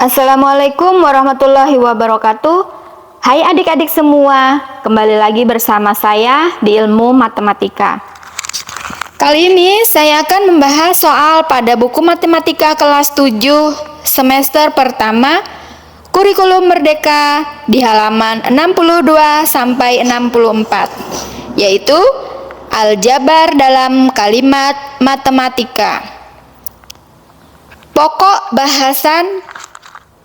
Assalamualaikum warahmatullahi wabarakatuh. Hai adik-adik semua, kembali lagi bersama saya di ilmu matematika. Kali ini saya akan membahas soal pada buku matematika kelas 7 semester pertama kurikulum merdeka di halaman 62 sampai 64, yaitu aljabar dalam kalimat matematika. Pokok bahasan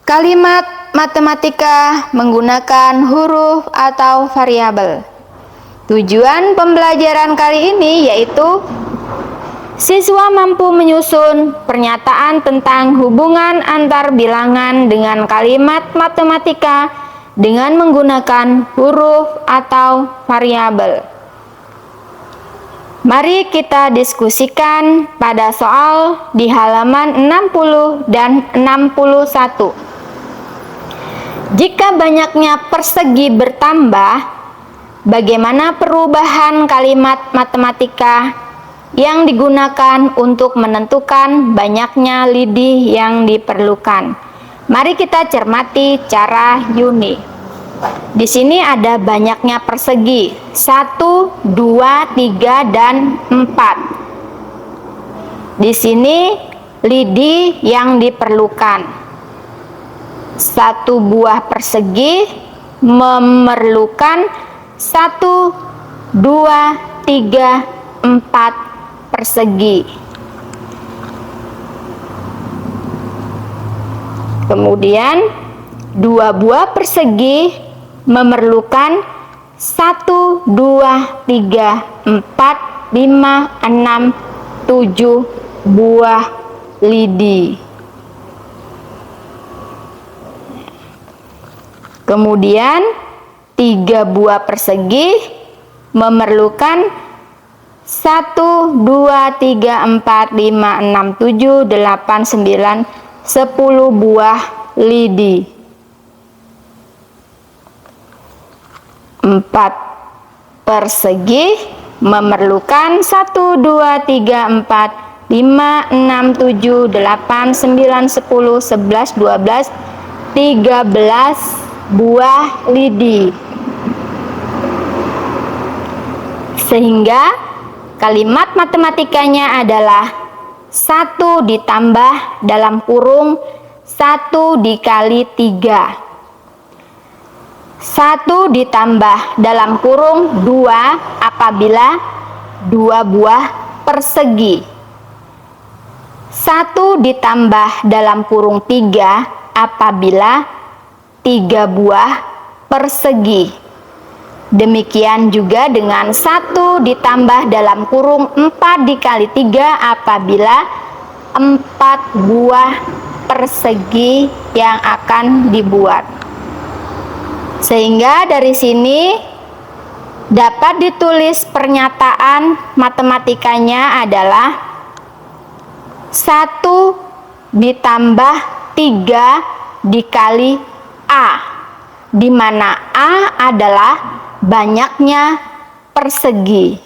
kalimat matematika menggunakan huruf atau variabel. Tujuan pembelajaran kali ini yaitu siswa mampu menyusun pernyataan tentang hubungan antar bilangan dengan kalimat matematika dengan menggunakan huruf atau variabel. Mari kita diskusikan pada soal di halaman 60 dan 61. Jika banyaknya persegi bertambah, bagaimana perubahan kalimat matematika yang digunakan untuk menentukan banyaknya lidi yang diperlukan? Mari kita cermati cara Yuni. Di sini ada banyaknya persegi 1, 2, 3, dan 4. Di sini lidi yang diperlukan. Satu buah persegi memerlukan 1, 2, 3, 4 persegi. Kemudian dua buah persegi memerlukan 1, 2, 3, 4, 5, 6, 7 buah lidi. Kemudian 3 buah persegi memerlukan 1, 2, 3, 4, 5, 6, 7, 8, 9, 10 buah lidi. 4 persegi memerlukan 1, 2, 3, 4, 5, 6, 7, 8, 9, 10, 11, 12, 13 buah lidi. Sehingga kalimat matematikanya adalah 1 ditambah dalam kurung 1 dikali 3. 1 ditambah dalam kurung 2 apabila 2 buah persegi. 1 ditambah dalam kurung 3 apabila 3 buah persegi. Demikian juga dengan 1 ditambah dalam kurung 4 dikali 3 apabila 4 buah persegi yang akan dibuat. Sehingga dari sini dapat ditulis pernyataan matematikanya adalah 1 ditambah 3 dikali A, di mana A adalah banyaknya persegi.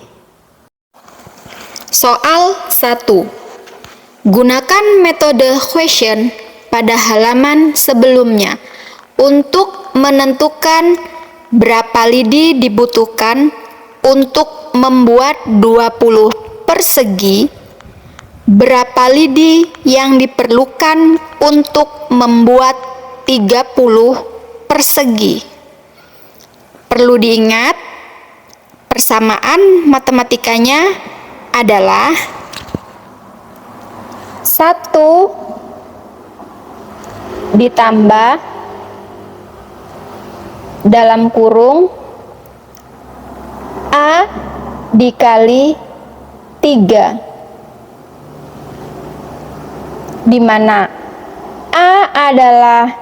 Soal 1. Gunakan metode question pada halaman sebelumnya untuk menentukan berapa lidi dibutuhkan untuk membuat 20 persegi, berapa lidi yang diperlukan untuk membuat 30 persegi. Perlu diingat, persamaan matematikanya adalah 1 ditambah dalam kurung A dikali 3, di mana A adalah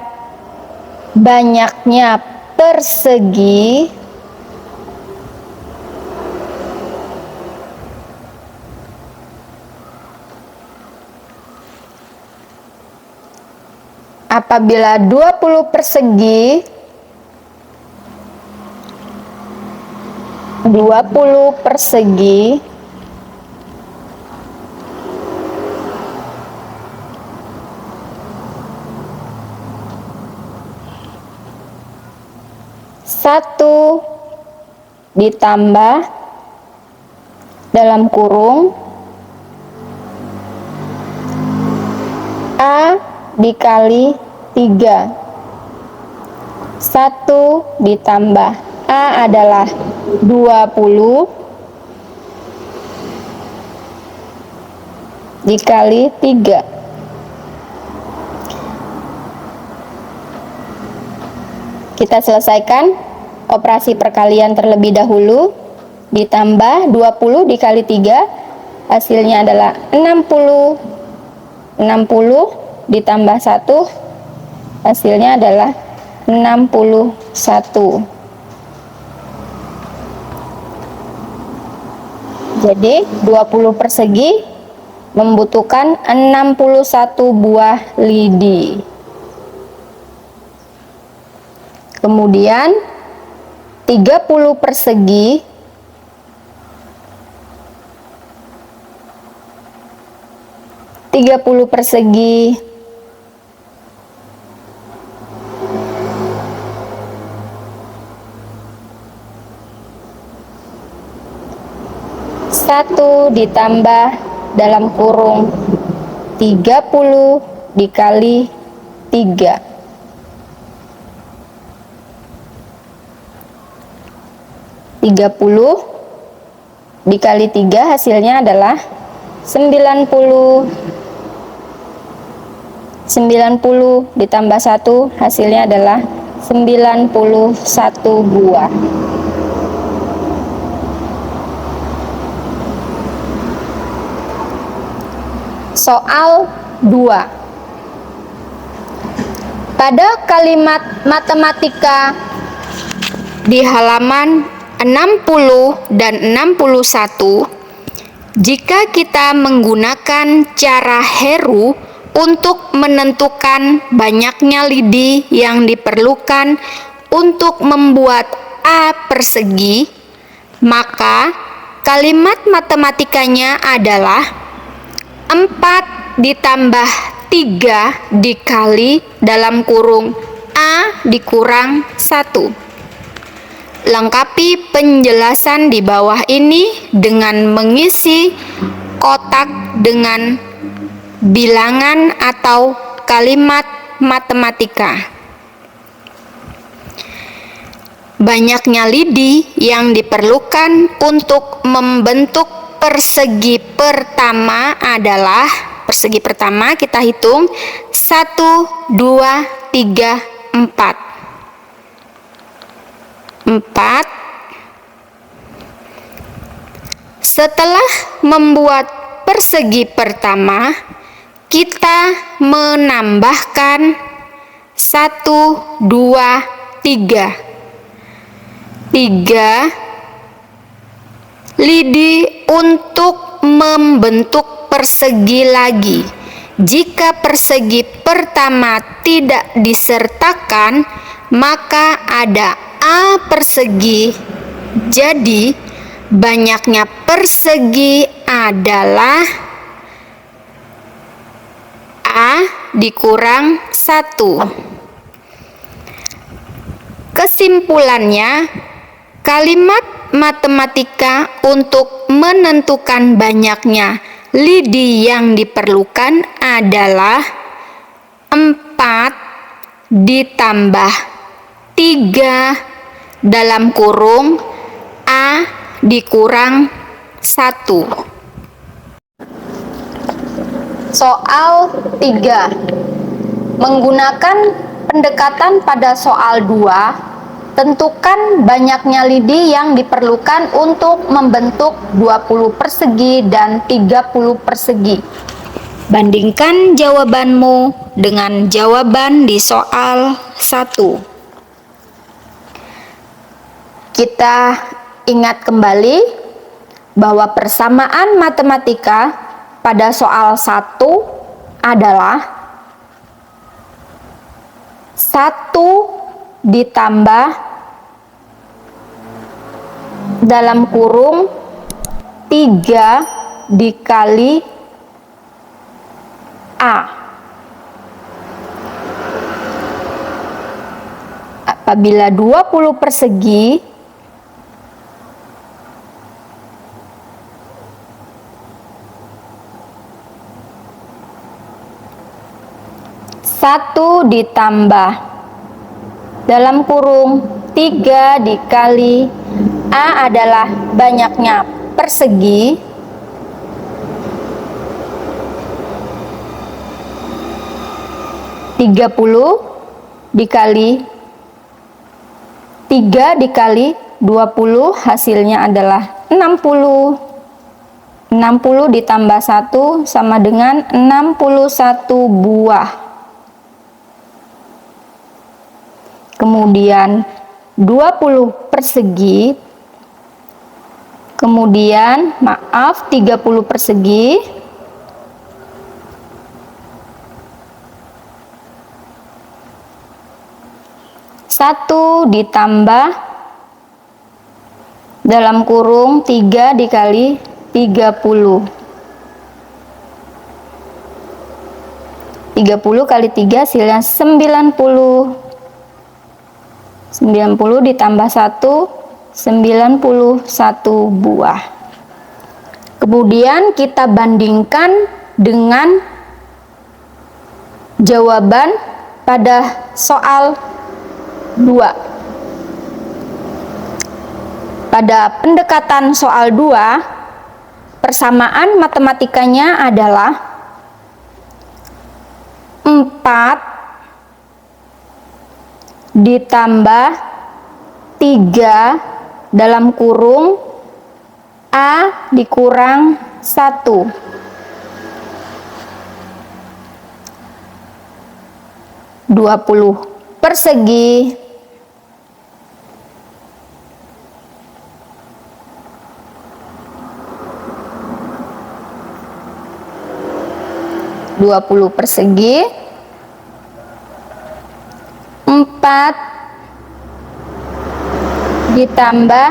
banyaknya persegi apabila 20 persegi 20 persegi 1 ditambah dalam kurung A dikali 3. 1 ditambah A adalah 20 dikali 3. Kita selesaikan operasi perkalian terlebih dahulu. Ditambah 20 dikali 3, hasilnya adalah 60. 60 ditambah 1, hasilnya adalah 61. Jadi 20 persegi membutuhkan 61 buah lidi. Kemudian 30 persegi satu ditambah dalam kurung 30 dikali 3. 30 dikali 3 hasilnya adalah 90. 90 ditambah 1 hasilnya adalah 91 buah. Soal 2. Pada kalimat matematika di halaman 60 dan 61, jika kita menggunakan cara Heru untuk menentukan banyaknya lidi yang diperlukan untuk membuat A persegi, maka kalimat matematikanya adalah 4 ditambah 3 dikali dalam kurung A dikurang 1. Lengkapi penjelasan di bawah ini dengan mengisi kotak dengan bilangan atau kalimat matematika. Banyaknya lidi yang diperlukan untuk membentuk persegi pertama adalah, persegi pertama kita hitung 1, 2, 3, 4. 4. Setelah membuat persegi pertama, kita menambahkan 1, 2, 3. 3 lidi untuk membentuk persegi lagi. Jika persegi pertama tidak disertakan, maka ada A persegi. Jadi banyaknya persegi adalah A dikurang 1. Kesimpulannya, kalimat matematika untuk menentukan banyaknya lidi yang diperlukan adalah 4 ditambah 3 dalam kurung A dikurang 1. Soal 3. Menggunakan pendekatan pada soal 2, tentukan banyaknya lidi yang diperlukan untuk membentuk 20 persegi dan 30 persegi. Bandingkan jawabanmu dengan jawaban di soal 1. Kita ingat kembali bahwa persamaan matematika pada soal 1 adalah 1 ditambah dalam kurung 3 dikali A. Apabila 20 persegi satu ditambah dalam kurung 3 dikali A adalah banyaknya persegi, tiga puluh dikali 3 dikali 20 hasilnya adalah 60. 60 ditambah 1 sama dengan 61 buah. Kemudian 20 persegi, kemudian 30 persegi, satu ditambah dalam kurung 3 dikali 30. 30 kali 3 hasilnya 90. 90 ditambah 1, 91 buah. Kemudian kita bandingkan dengan jawaban pada soal 2. Pada pendekatan soal 2, persamaan matematikanya adalah 4 ditambah 3 dalam kurung A dikurang 1. 20 persegi, persegi, 4 ditambah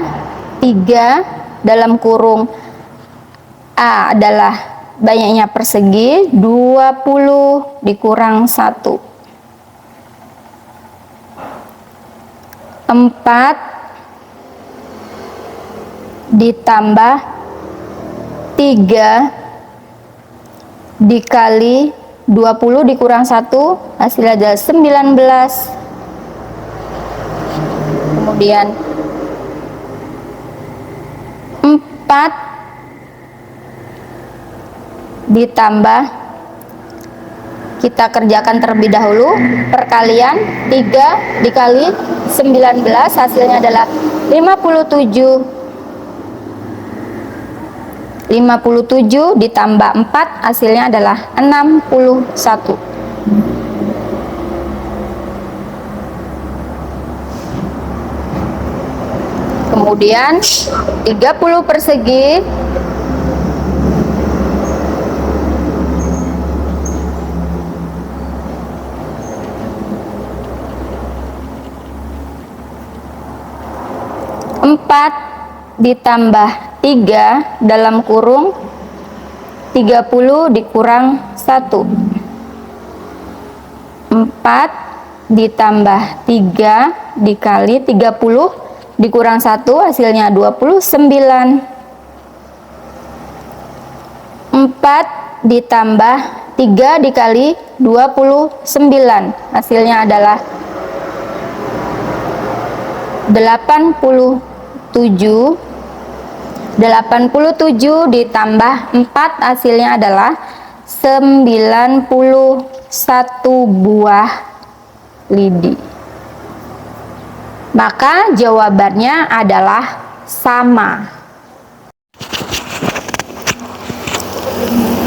3 dalam kurung A adalah banyaknya persegi, 20 dikurang 1. 4 ditambah 3 dikali 20 dikurang 1 hasilnya adalah 19. Kemudian 4 ditambah, kita kerjakan terlebih dahulu perkalian 3 dikali 19 hasilnya adalah 57. 57 ditambah 4 hasilnya adalah 61. Kemudian 30 persegi, empat ditambah 3 dalam kurung 30 dikurang 1. 4 ditambah 3 dikali 30 dikurang 1 hasilnya 29. 4 ditambah 3 dikali 29 hasilnya adalah 87. 87 ditambah 4 hasilnya adalah 91 buah lidi. Maka jawabannya adalah sama.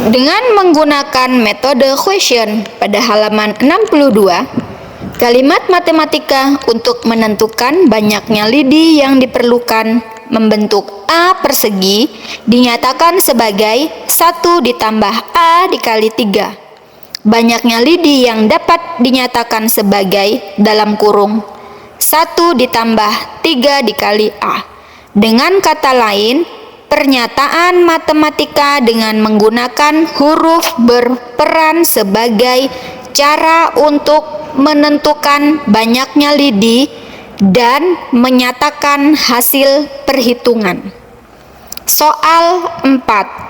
Dengan menggunakan metode question pada halaman 62, kalimat matematika untuk menentukan banyaknya lidi yang diperlukan membentuk A persegi dinyatakan sebagai 1 ditambah A dikali 3. Banyaknya lidi yang dapat dinyatakan sebagai dalam kurung 1 ditambah 3 dikali A. Dengan kata lain, pernyataan matematika dengan menggunakan huruf berperan sebagai cara untuk menentukan banyaknya lidi dan menyatakan hasil perhitungan. Soal 4.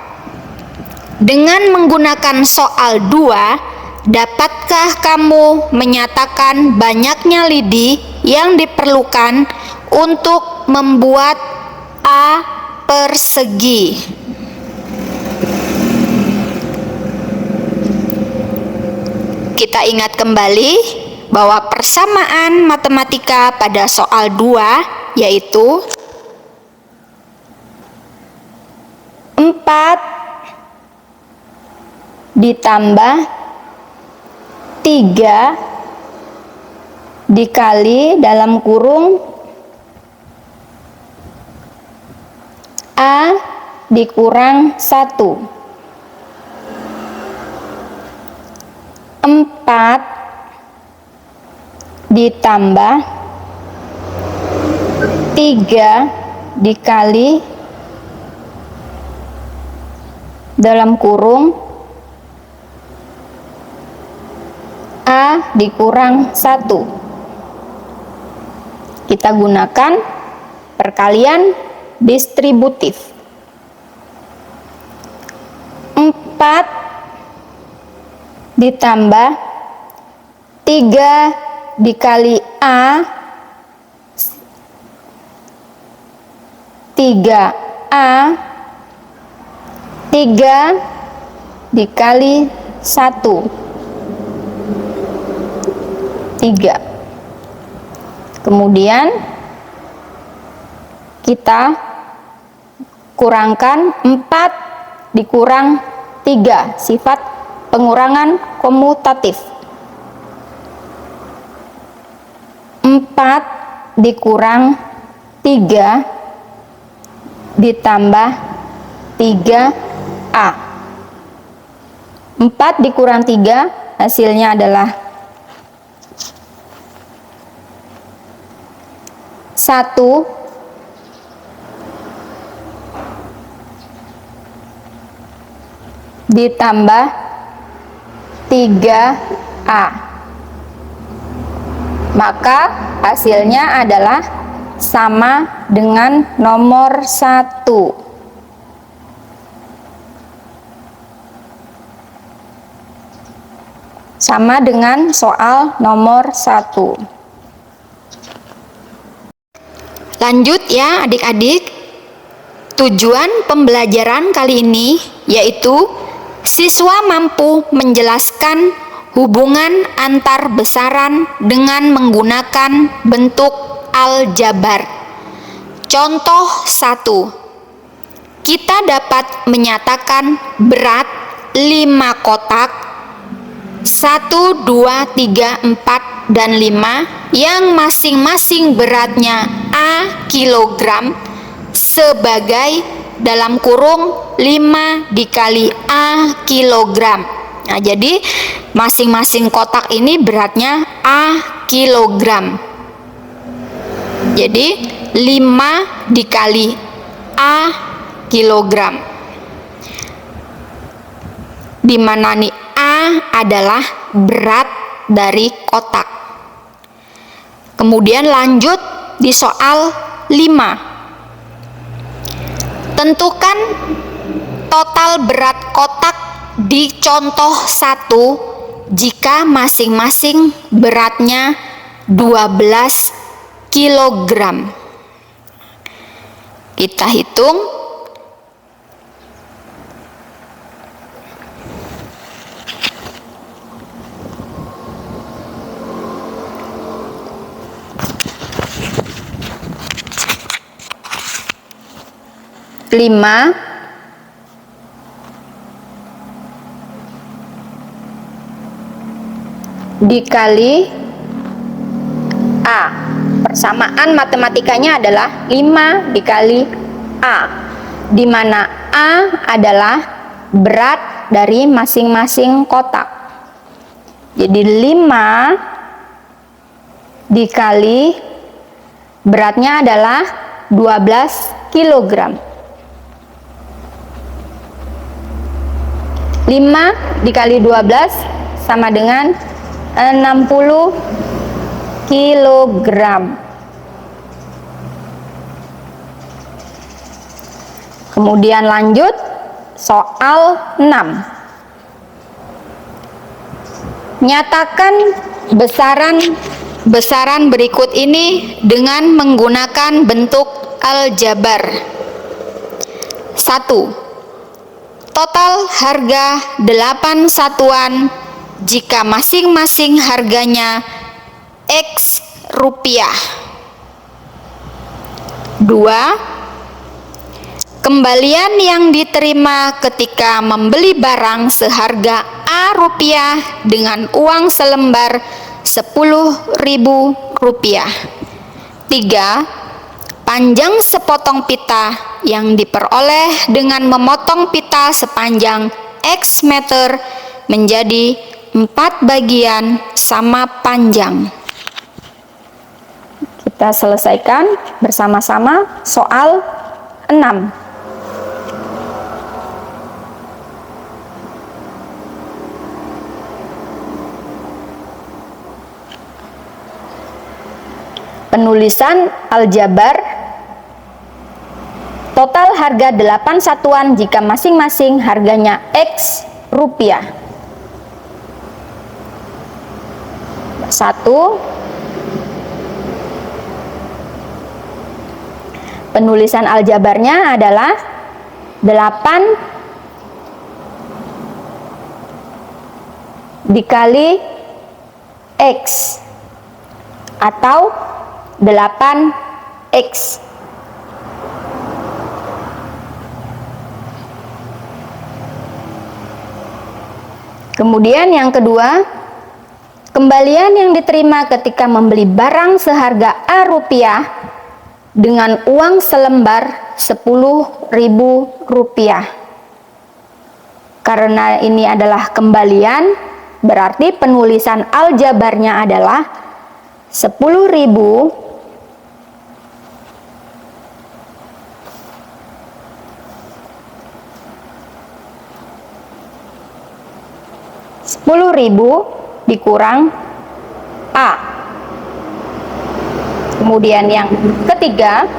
Dengan menggunakan soal 2, dapatkah kamu menyatakan banyaknya lidi yang diperlukan untuk membuat A persegi? Kita ingat kembali bahwa persamaan matematika pada soal 2 yaitu 4 ditambah 3 dikali dalam kurung A dikurang 1. 4 ditambah 3 dikali dalam kurung A dikurang 1. Kita gunakan perkalian distributif. 4 ditambah 3 dikali A 3A 3 dikali 1 3. Kemudian kita kurangkan 4 dikurang 3, sifat pengurangan komutatif. 4 dikurang 3 ditambah 3A. 4 dikurang 3 hasilnya adalah 1 ditambah 3A. Maka hasilnya adalah sama dengan nomor 1. Sama dengan soal nomor 1. Lanjut ya adik-adik. Tujuan pembelajaran kali ini yaitu siswa mampu menjelaskan hubungan antar besaran dengan menggunakan bentuk aljabar. Contoh 1. Kita dapat menyatakan berat 5 kotak 1, 2, 3, 4, dan 5 yang masing-masing beratnya A kilogram sebagai dalam kurung 5 dikali A kilogram. Nah, jadi masing-masing kotak ini beratnya A kilogram. Jadi 5 dikali A kilogram. Di mana nih A adalah berat dari kotak. Kemudian lanjut di soal 5. Tentukan total berat kotak di contoh 1 jika masing-masing beratnya 12 kilogram. Kita hitung. Lima dikali A. Persamaan matematikanya adalah 5 dikali A, di mana A adalah berat dari masing-masing kotak. Jadi 5 dikali beratnya adalah 12 kilogram. 5 dikali 12 sama dengan 60 kilogram. Kemudian lanjut soal 6. Nyatakan besaran berikut ini dengan menggunakan bentuk aljabar. 1. Total harga 8 satuan jika masing-masing harganya X rupiah. 2. Kembalian yang diterima ketika membeli barang seharga A rupiah dengan uang selembar 10.000 rupiah. 3. Panjang sepotong pita yang diperoleh dengan memotong pita sepanjang X meter menjadi 4 bagian sama panjang. Kita selesaikan bersama-sama soal 6. Penulisan aljabar. Total harga 8 satuan jika masing-masing harganya X rupiah. 1. Penulisan aljabarnya adalah 8 dikali X atau 8X. Kemudian yang kedua, kembalian yang diterima ketika membeli barang seharga A rupiah dengan uang selembar 10.000 rupiah. Karena ini adalah kembalian, berarti penulisan aljabarnya adalah 10.000 dikurang A. Kemudian yang ketiga,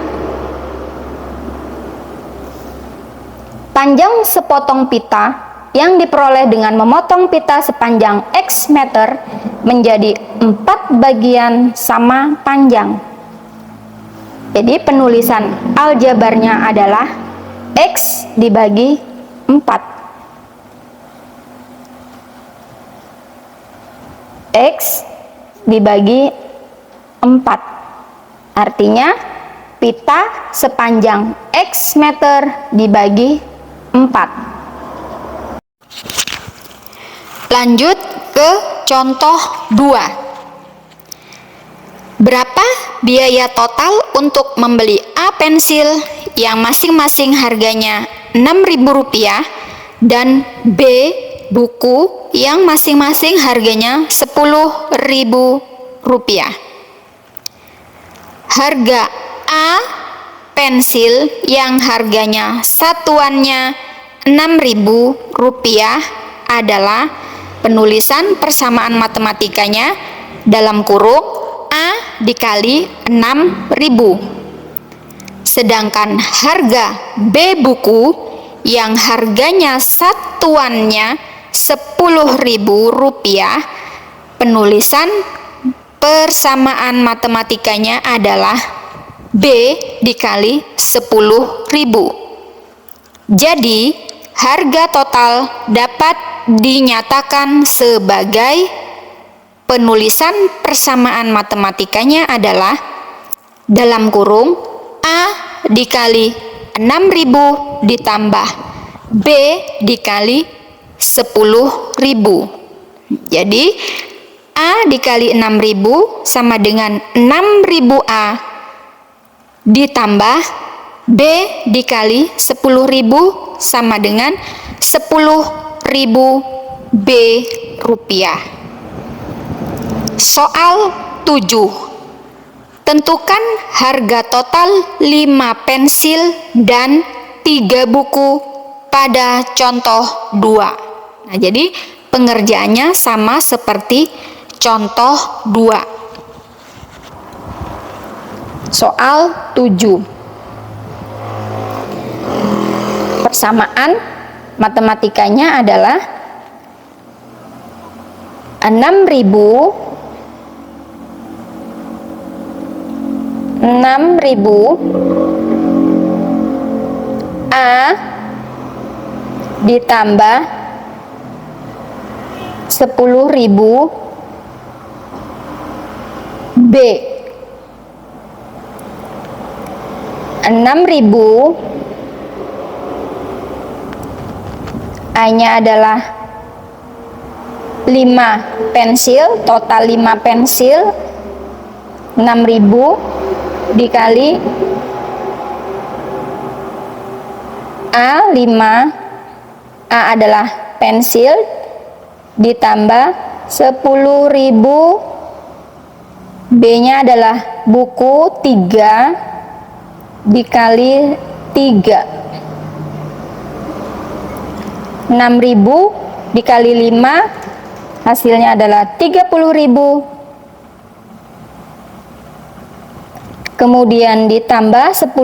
panjang sepotong pita yang diperoleh dengan memotong pita sepanjang X meter menjadi 4 bagian sama panjang. Jadi penulisan aljabarnya adalah X dibagi 4. X dibagi 4. Artinya pita sepanjang X meter dibagi 4. Lanjut ke contoh 2. Berapa biaya total untuk membeli A pensil yang masing-masing harganya Rp6.000 dan B buku yang masing-masing harganya Rp10.000. Harga A pensil yang harganya satuannya Rp6.000 adalah penulisan persamaan matematikanya dalam kurung A dikali 6.000. Sedangkan harga B buku yang harganya satuannya Rp10.000, penulisan persamaan matematikanya adalah B dikali 10.000. Jadi harga total dapat dinyatakan sebagai penulisan persamaan matematikanya adalah dalam kurung A dikali 6.000 ditambah B dikali 10.000. Jadi A dikali 6.000 sama dengan 6.000A ditambah B dikali 10.000 sama dengan 10.000 B rupiah. Soal 7. Tentukan harga total 5 pensil dan 3 buku pada contoh 2. Nah, jadi pengerjaannya sama seperti contoh 2. Soal 7. persamaan matematikanya adalah 6.000 A ditambah 10.000 B. 6.000 A-nya adalah 5 pensil, total 5 pensil. 6.000 dikali A, 5 A adalah pensil, ditambah 10.000 B-nya adalah buku 3 dikali 3. 6.000 dikali 5 hasilnya adalah 30.000. Kemudian ditambah 10.000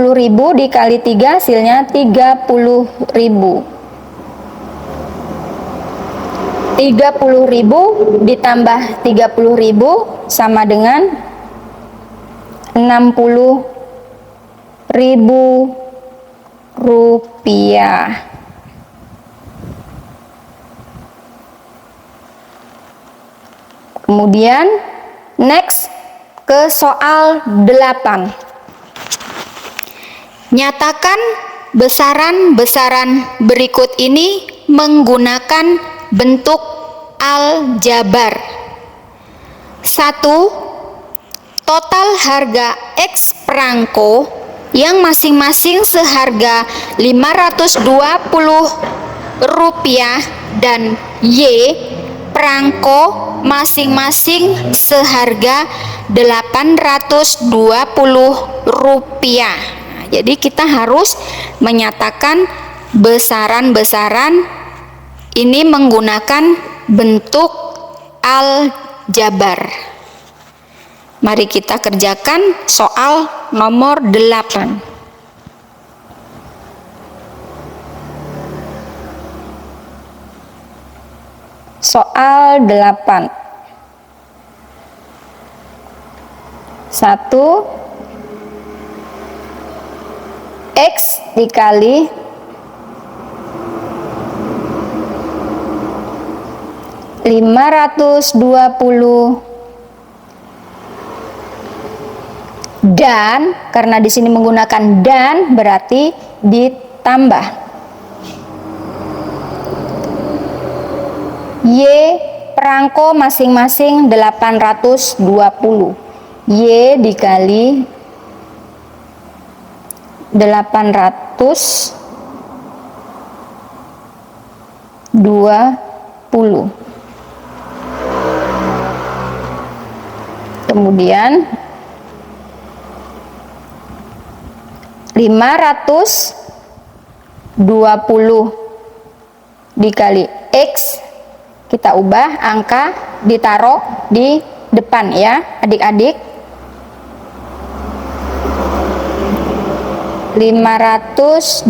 dikali 3 hasilnya 30.000. 30.000 ditambah 30.000 sama dengan 60.000 rupiah. Kemudian next ke soal 8. Nyatakan besaran-besaran berikut ini menggunakan bentuk aljabar. 1. Total harga X perangko yang masing-masing seharga Rp520 dan Y perangko masing-masing seharga Rp820. Nah, jadi kita harus menyatakan besaran-besaran ini menggunakan bentuk aljabar. Mari kita kerjakan soal nomor 8. Soal 8. 1 X dikali 520 dan karena di sini menggunakan dan berarti ditambah Y perangko masing-masing 820. Y dikali 820. Kemudian 520 dikali X, kita ubah angka ditaruh di depan ya adik-adik. 520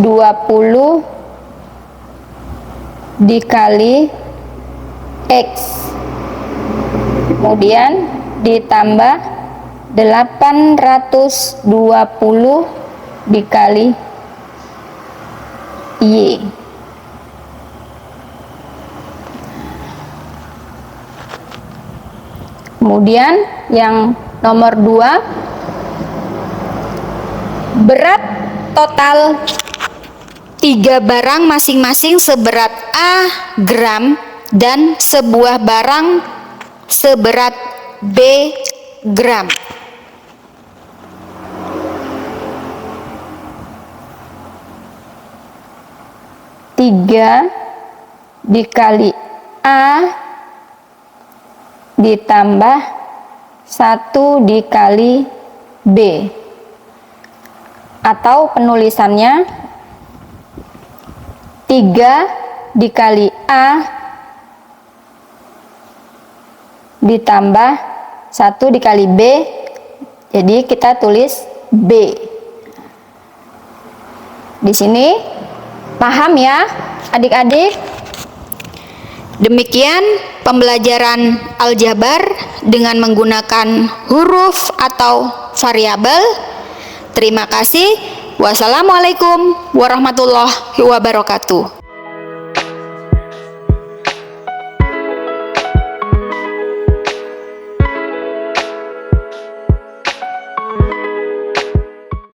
dikali X, kemudian ditambah 820 dikali Y. Kemudian yang nomor 2, berat total 3 barang masing-masing seberat A gram dan sebuah barang seberat B gram. Tiga dikali A ditambah 1 dikali B, atau penulisannya 3 dikali A ditambah 1 dikali B, jadi kita tulis B. Di sini Paham ya, adik-adik? Demikian pembelajaran aljabar dengan menggunakan huruf atau variabel. Terima kasih. Wassalamualaikum warahmatullahi wabarakatuh.